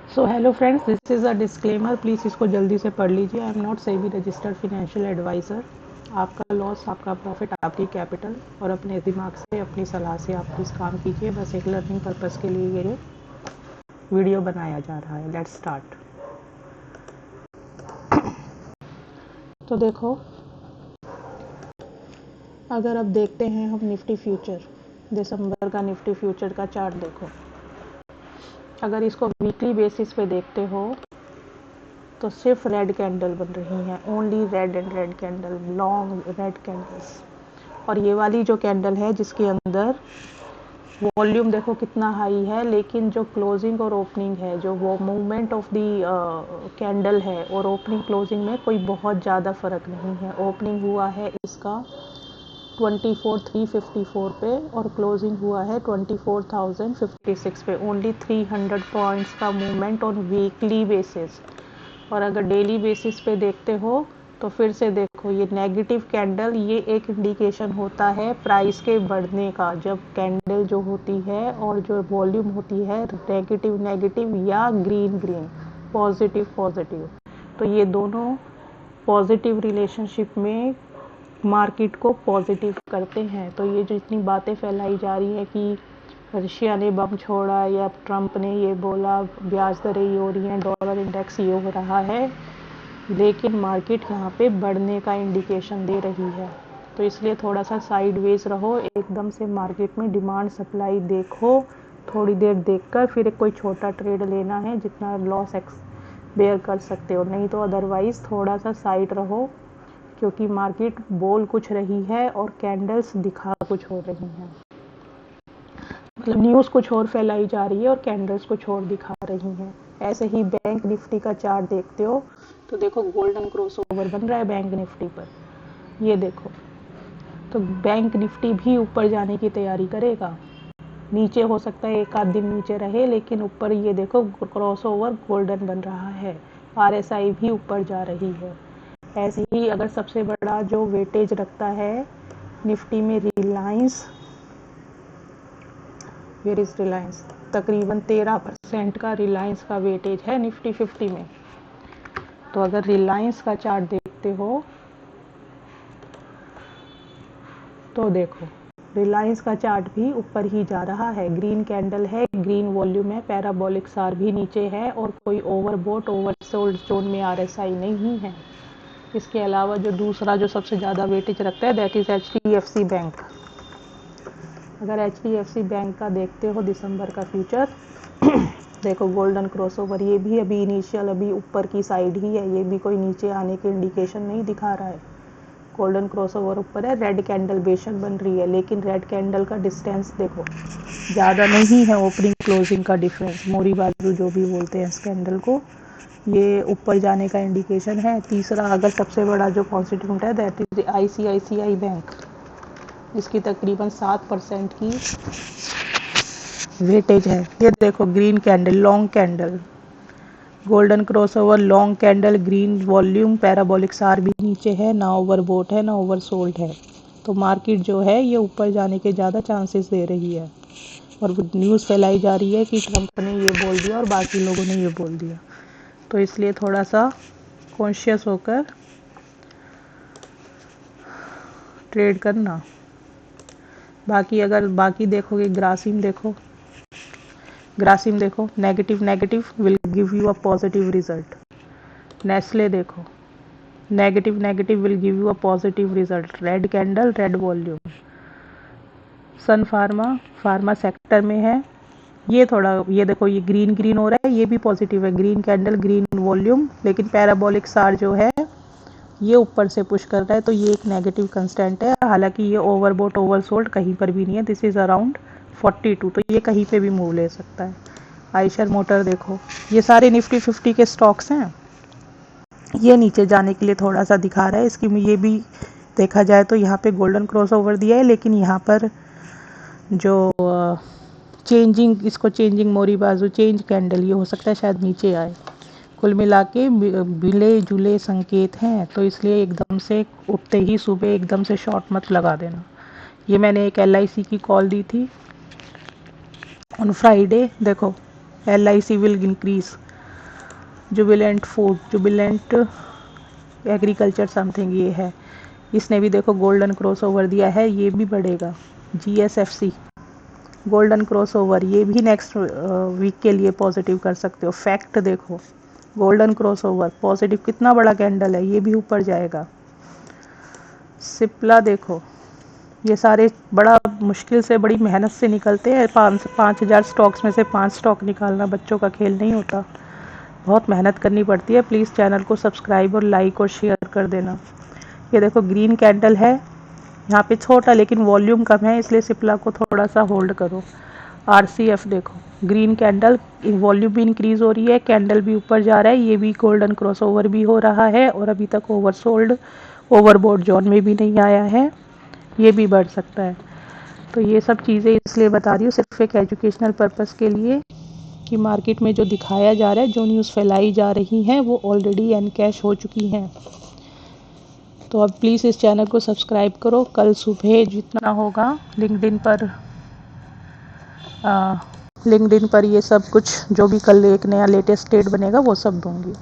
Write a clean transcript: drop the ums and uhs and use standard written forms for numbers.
So hello friends, this is a disclaimer, please इसको जल्दी से पढ़ लीजिए। I am not SEBI registered financial advisor. आपका लॉस, आपका प्रॉफिट, आपकी कैपिटल और अपने दिमाग से, अपनी सलाह से आप प्लीज़ काम कीजिए। बस एक लर्निंग पर्पज़ के लिए ये वीडियो बनाया जा रहा है। Let's start. तो देखो, अगर अब देखते हैं हम निफ्टी फ्यूचर, दिसंबर का निफ्टी फ्यूचर का चार्ट देखो। अगर इसको वीकली बेसिस पे देखते हो तो सिर्फ रेड कैंडल बन रही हैं, only red and red candle, long red candles. और ये वाली जो कैंडल है जिसके अंदर वॉल्यूम देखो कितना हाई है, लेकिन जो क्लोजिंग और ओपनिंग है, जो वो मूवमेंट ऑफ दी कैंडल है और ओपनिंग क्लोजिंग में कोई बहुत ज़्यादा फ़र्क नहीं है। ओपनिंग हुआ है इसका 24,354 पे और क्लोजिंग हुआ है 24,056 पे। ओनली 300 पॉइंट्स का मूवमेंट ऑन वीकली बेसिस। और अगर डेली बेसिस पे देखते हो तो फिर से देखो, ये नेगेटिव कैंडल, ये एक इंडिकेशन होता है प्राइस के बढ़ने का। जब कैंडल जो होती है और जो वॉल्यूम होती है नेगेटिव नेगेटिव या ग्रीन ग्रीन, पॉजिटिव पॉजिटिव, तो ये दोनों पॉजिटिव रिलेशनशिप में मार्केट को पॉजिटिव करते हैं। तो ये जो इतनी बातें फैलाई जा रही है कि रशिया ने बम छोड़ा या ट्रम्प ने ये बोला, ब्याज दरें ये हो रही हैं, डॉलर इंडेक्स ये हो रहा है, लेकिन मार्केट यहाँ पे बढ़ने का इंडिकेशन दे रही है। तो इसलिए थोड़ा सा साइडवेज रहो, एकदम से मार्केट में डिमांड सप्लाई देखो, थोड़ी देर देखकर फिर कोई छोटा ट्रेड लेना है जितना लॉस बेयर कर सकते हो, नहीं तो अदरवाइज़ थोड़ा सा साइड रहो, क्योंकि मार्केट बोल कुछ रही है और कैंडल्स दिखा कुछ हो रही हैं। मतलब न्यूज़ कुछ और फैलाई जा रही है और कैंडल्स कुछ और दिखा रही हैं। ऐसे ही बैंक निफ्टी का चार्ट देखते हो तो देखो, गोल्डन क्रॉसओवर बन रहा है बैंक निफ्टी पर, ये देखो। तो बैंक निफ्टी भी ऊपर जाने की तैयारी करेगा। नीचे हो सकता है एक आध दिन नीचे रहे, लेकिन ऊपर ये देखो क्रॉसओवर गोल्डन बन रहा है। आरएसआई भी ऊपर जा रही है। ऐसे ही अगर सबसे बड़ा जो वेटेज रखता है निफ्टी में रिलायंस, वेयर इज रिलायंस, तकरीबन 13% का रिलायंस का वेटेज है निफ्टी 50 में। तो अगर रिलायंस का चार्ट देखते हो तो देखो, रिलायंस का चार्ट भी ऊपर ही जा रहा है। ग्रीन कैंडल है, ग्रीन वॉल्यूम है, पैराबोलिक सार भी नीचे है और कोई ओवरबोट ओवरसोल्ड जोन में आरएसआई नहीं है। इसके अलावा जो दूसरा जो सबसे ज़्यादा वेटेज रखता है दैट इज़ एचडीएफसी बैंक। अगर एचडीएफसी बैंक का देखते हो दिसंबर का फ्यूचर देखो, गोल्डन क्रॉसओवर, ये भी अभी इनिशियल, अभी ऊपर की साइड ही है, ये भी कोई नीचे आने के इंडिकेशन नहीं दिखा रहा है। गोल्डन क्रॉसओवर ऊपर है, रेड कैंडल बेशक बन रही है, लेकिन रेड कैंडल का डिस्टेंस देखो ज़्यादा नहीं है, ओपनिंग क्लोजिंग का डिफरेंस, मोरी बाजू जो भी बोलते हैं इस कैंडल को, ये ऊपर जाने का इंडिकेशन है। तीसरा अगर सबसे बड़ा जो कॉन्स्टिट्यूंट है दैट इज आईसीआईसीआई बैंक, इसकी तकरीबन 7% की वेटेज है। ये देखो, green candle, long candle, golden crossover, long candle, green volume, parabolic सार भी नीचे है, ना ओवरबोट है ना ओवरसोल्ड है। तो मार्केट जो है ये ऊपर जाने के ज़्यादा चांसेस दे रही है। और न्यूज़ फैलाई जा रही है कि ट्रम्प ने ये बोल दिया और बाकी लोगों ने ये बोल दिया। तो इसलिए थोड़ा सा कॉन्शियस होकर ट्रेड करना। बाकी अगर बाकी देखोगे, ग्रासिम देखो, ग्रासिम देखो, negative negative will give you a positive result. Nestle देखो, negative negative will give you a positive result. Red candle, red volume. Sun Pharma, pharma sector में है, ये थोड़ा, ये देखो, ये ग्रीन ग्रीन हो रहा है, ये भी पॉजिटिव है, ग्रीन कैंडल, ग्रीन वॉल्यूम, लेकिन पैराबोलिक सार जो है ये ऊपर से पुश कर रहा है, तो ये एक नेगेटिव कंस्टेंट है। हालांकि ये ओवरबोट ओवरसोल्ड कहीं पर भी नहीं है, दिस इज़ अराउंड 42, तो ये कहीं पे भी मूव ले सकता है। आइशर मोटर देखो, ये सारे निफ्टी 50 के स्टॉक्स हैं, ये नीचे जाने के लिए थोड़ा सा दिखा रहा है। इसकी ये भी देखा जाए तो यहाँ पे गोल्डन क्रॉस ओवर दिया है, लेकिन यहाँ पर जो चेंजिंग, इसको चेंजिंग मोरी बाजू, चेंज कैंडल, ये हो सकता है शायद नीचे आए। कुल मिला के मिले जुले संकेत हैं, तो इसलिए एकदम से उठते ही सुबह एकदम से शॉर्ट मत लगा देना। ये मैंने एक LIC की कॉल दी थी ऑन फ्राइडे। देखो, LIC will increase, Jubilant food, Jubilant agriculture something ये है, इसने भी देखो गोल्डन क्रॉस ओवर दिया है, ये भी बढ़ेगा। GSFC गोल्डन क्रॉस ओवर, ये भी नेक्स्ट वीक के लिए पॉजिटिव कर सकते हो। फैक्ट देखो, गोल्डन क्रॉस ओवर पॉजिटिव, कितना बड़ा कैंडल है, ये भी ऊपर जाएगा। सिप्ला देखो, ये सारे बड़ा मुश्किल से, बड़ी मेहनत से निकलते हैं। 5,000 स्टॉक्स में से 5 स्टॉक निकालना बच्चों का खेल नहीं होता, बहुत मेहनत करनी पड़ती है। प्लीज़ चैनल को सब्सक्राइब और लाइक और शेयर कर देना। ये देखो ग्रीन कैंडल है, यहाँ पे छोटा लेकिन वॉल्यूम कम है, इसलिए सिप्ला को थोड़ा सा होल्ड करो। RCF देखो, ग्रीन कैंडल, वॉल्यूम भी इंक्रीज हो रही है, कैंडल भी ऊपर जा रहा है, ये भी गोल्डन क्रॉस ओवर भी हो रहा है और अभी तक ओवरसोल्ड, ओवरबोट जोन में भी नहीं आया है, ये भी बढ़ सकता है। तो ये सब चीज़ें इसलिए बता रही हूँ सिर्फ एक एजुकेशनल पर्पस के लिए, कि मार्केट में जो दिखाया जा रहा है, जो न्यूज़ फैलाई जा रही हैं, वो ऑलरेडी एनकैश हो चुकी हैं। तो अब प्लीज़ इस चैनल को सब्सक्राइब करो। कल सुबह जितना होगा लिंक्डइन पर ये सब कुछ, जो भी कल एक नया लेटेस्ट डेट बनेगा वो सब दूंगी।